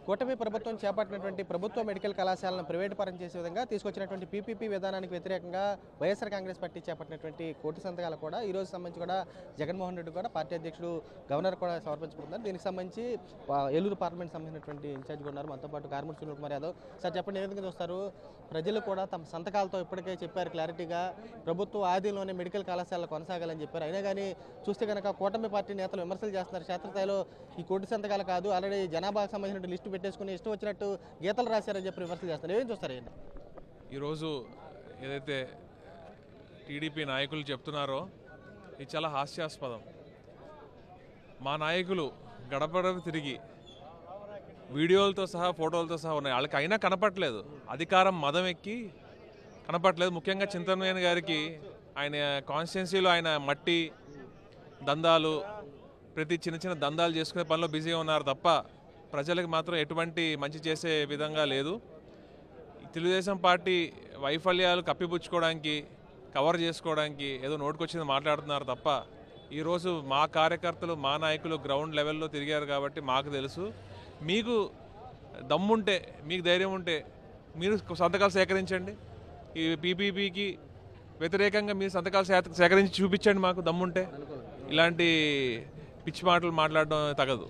కూటమి ప్రభుత్వం చేపట్టినటువంటి ప్రభుత్వ మెడికల్ కళాశాలను ప్రైవేటు పరం చేసే విధంగా తీసుకొచ్చినటువంటి పీపీపీ విధానానికి వ్యతిరేకంగా వైఎస్ఆర్ కాంగ్రెస్ పార్టీ చేపట్టినటువంటి కోటి సంతకాలు కూడా ఈ రోజు సంబంధించి కూడా జగన్మోహన్ రెడ్డి కూడా పార్టీ అధ్యక్షుడు గవర్నర్ కూడా సమర్పించుకుంటున్నారు. దీనికి సంబంధించి ఏలూరు పార్లమెంట్ సంబంధించినటువంటి ఇన్ఛార్జ్ ఉన్నారు మనతో పాటు కార్మిక సునీల్ కుమార్ యాదవ్. సార్ చెప్పండి, ఏ విధంగా చూస్తారు? ప్రజలు కూడా తమ సంతకాలతో ఇప్పటికే చెప్పారు క్లారిటీగా ప్రభుత్వ ఆధీనంలోనే మెడికల్ కళాశాలలు కొనసాగాలని చెప్పారు. అయినా కానీ చూస్తే కనుక కూటమి పార్టీ నేతలు విమర్శలు చేస్తున్నారు. క్షేత్రస్థాయిలో ఈ కోటి సంతకాలు కాదు, ఆల్రెడీ జనాభాకు సంబంధించిన లిస్టు పెట్టేసుకుని ఇష్టం వచ్చినట్టు గీతలు రాశారని చెప్పి విమర్శలు చేస్తున్నారు. ఏం చూస్తారు? ఈరోజు ఏదైతే టీడీపీ నాయకులు చెప్తున్నారో ఇది చాలా హాస్యాస్పదం. మా నాయకులు గడపడ తిరిగి వీడియోలతో సహా ఫోటోలతో సహా ఉన్నాయి, వాళ్ళకి అయినా కనపట్లేదు. అధికారం మదం ఎక్కి కనపట్లేదు. ముఖ్యంగా చింతనవేణి గారికి ఆయన కాన్స్టిట్యున్సీలో ఆయన మట్టి దందాలు, ప్రతి చిన్న చిన్న దందాలు చేసుకునే పనిలో బిజీగా ఉన్నారు తప్ప ప్రజలకు మాత్రం ఎటువంటి మంచి చేసే విధంగా లేదు. తెలుగుదేశం పార్టీ వైఫల్యాలు కప్పిపుచ్చుకోవడానికి, కవర్ చేసుకోవడానికి ఏదో నోటుకొచ్చింది మాట్లాడుతున్నారు తప్ప ఈరోజు మా కార్యకర్తలు, మా నాయకులు గ్రౌండ్ లెవెల్లో తిరిగారు కాబట్టి మాకు తెలుసు. మీకు దమ్ముంటే, మీకు ధైర్యం ఉంటే మీరు సంతకాలు సేకరించండి. ఈ పీపీపీకి వ్యతిరేకంగా మీరు సంతకాలు సేకరించి చూపించండి మాకు దమ్ముంటే. ఇలాంటి పిచ్చి మాటలు మాట్లాడడం తగదు.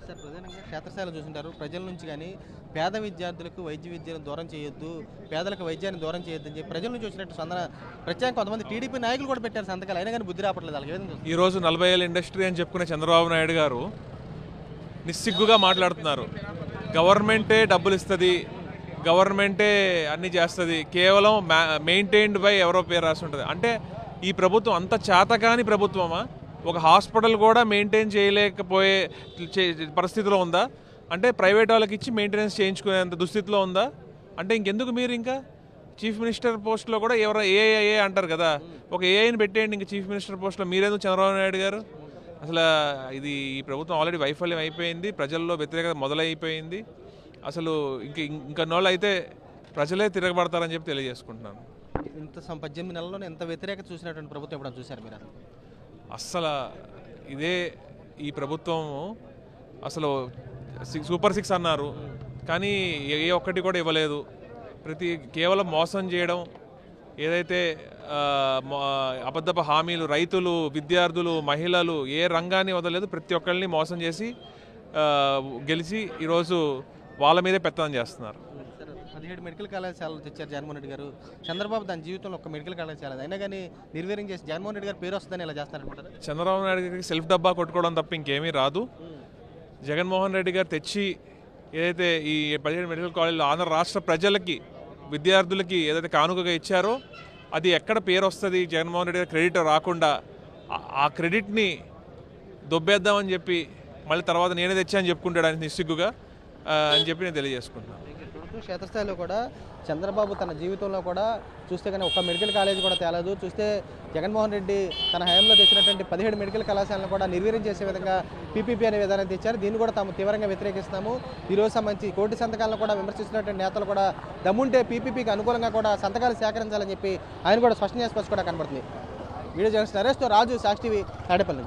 సార్, ప్రధానంగా క్షేత్రస్థాయిలో చూసింటారు ప్రజల నుంచి కానీ పేద విద్యార్థులకు వైద్య విద్యను దూరం చేయొద్దు, పేదలకు వైద్యాన్ని దూరం చేయొద్దు అని చెప్పి ప్రజల నుంచి వచ్చినట్టు స్పందన ప్రత్యేకంగా కొంతమంది టీడీపీ నాయకులు కూడా పెట్టారు సంతకాలు. అయినా కానీ బుద్ధి రావట్లేదు వాళ్ళకి. ఈరోజు 40 ఏళ్ళ ఇండస్ట్రీ అని చెప్పుకునే చంద్రబాబు నాయుడు గారు నిస్సిగ్గుగా మాట్లాడుతున్నారు. గవర్నమెంటే డబ్బులు ఇస్తుంది, గవర్నమెంటే అన్నీ చేస్తుంది, కేవలం మెయింటైన్డ్ బై ఎవరో పేరు రాసి ఉంటుంది. అంటే ఈ ప్రభుత్వం అంత చేతకాని ప్రభుత్వమా? ఒక హాస్పిటల్ కూడా మెయింటైన్ చేయలేకపోయే పరిస్థితిలో ఉందా? అంటే ప్రైవేట్ వాళ్ళకి ఇచ్చి మెయింటెనెన్స్ చేయించుకునేంత దుస్థితిలో ఉందా? అంటే ఇంకెందుకు మీరు ఇంకా చీఫ్ మినిస్టర్ పోస్ట్లో కూడా ఎవరో ఏఐఏ అంటారు కదా, ఒక ఏఐని పెట్టేయండి ఇంకా చీఫ్ మినిస్టర్ పోస్ట్లో. మీరేందుకు చంద్రబాబు నాయుడు గారు? అసలు ఇది ఈ ప్రభుత్వం ఆల్రెడీ వైఫల్యం అయిపోయింది, ప్రజల్లో వ్యతిరేకత మొదలైపోయింది. అసలు ఇంకొన్నోళ్ళు అయితే ప్రజలే తిరగబడతారని చెప్పి తెలియజేసుకుంటున్నాను. ఇంత 18 నెలల్లోనే ఎంత వ్యతిరేకత చూసినటువంటి ప్రభుత్వం ఎప్పుడైనా చూశారు మీరు? అస్సలు ఇదే ఈ ప్రభుత్వం అసలు సూపర్ 6 అన్నారు కానీ ఏ ఒక్కటి కూడా ఇవ్వలేదు. కేవలం మోసం చేయడం, ఏదైతే అబద్ధపు హామీలు, రైతులు, విద్యార్థులు, మహిళలు ఏ రంగాన్ని వదలలేదు. ప్రతి ఒక్కరిని మోసం చేసి గెలిచి ఈరోజు వాళ్ళ మీదే పెత్తనం చేస్తున్నారు. 17 మెడికల్ కళాశాలలు తెచ్చారు జగన్మోహన్ రెడ్డి గారు. చంద్రబాబు దాని జీవితంలో ఒక మెడికల్ కళాశాల అయినా కానీ నిర్వీర్యం చేసి జగన్మోహన్ రెడ్డి గారు పేరు వస్తుందని ఇలా చేస్తారనుకుంటారు. చంద్రబాబు నాయుడు గారికి సెల్ఫ్ డబ్బా కొట్టుకోవడం తప్ప ఇంకేమీ రాదు. జగన్మోహన్ రెడ్డి గారు తెచ్చి ఏదైతే ఈ 17 మెడికల్ కాలేజీలో ఆంధ్ర రాష్ట్ర ప్రజలకి, విద్యార్థులకి ఏదైతే కానుకగా ఇచ్చారో అది ఎక్కడ పేరు వస్తుంది, జగన్మోహన్ రెడ్డి గారు క్రెడిట్ రాకుండా ఆ క్రెడిట్ని దొబ్బేద్దామని చెప్పి మళ్ళీ తర్వాత నేనే తెచ్చానని చెప్పుకుంటాడు ఆయన నిస్సిగ్గుగా అని చెప్పి నేను తెలియజేసుకుంటున్నాను. క్షేత్రస్థాయిలో కూడా చంద్రబాబు తన జీవితంలో కూడా చూస్తే కానీ ఒక మెడికల్ కాలేజ్ కూడా తేలేదు. చూస్తే జగన్మోహన్ రెడ్డి తన హయాంలో తెచ్చినటువంటి 17 మెడికల్ కళాశాలను కూడా నిర్వీర్యం చేసే విధంగా పీపీపీ అనే విధానం తెచ్చారు. దీన్ని కూడా తాము తీవ్రంగా వ్యతిరేకిస్తున్నాము. ఈరోజు సంబంధించి కోటి సంతకాలను కూడా విమర్శిస్తున్నటువంటి నేతలు కూడా దమ్ముంటే పీపీపీకి అనుకూలంగా కూడా సంతకాలు సేకరించాలని చెప్పి ఆయన కూడా స్పష్టం చేసి కూడా కనబడుతుంది. వీడియో జర్నలిస్ట్ నరేష్తో రాజు, సాక్షి టీవీ, తాడేపల్లి నుంచి.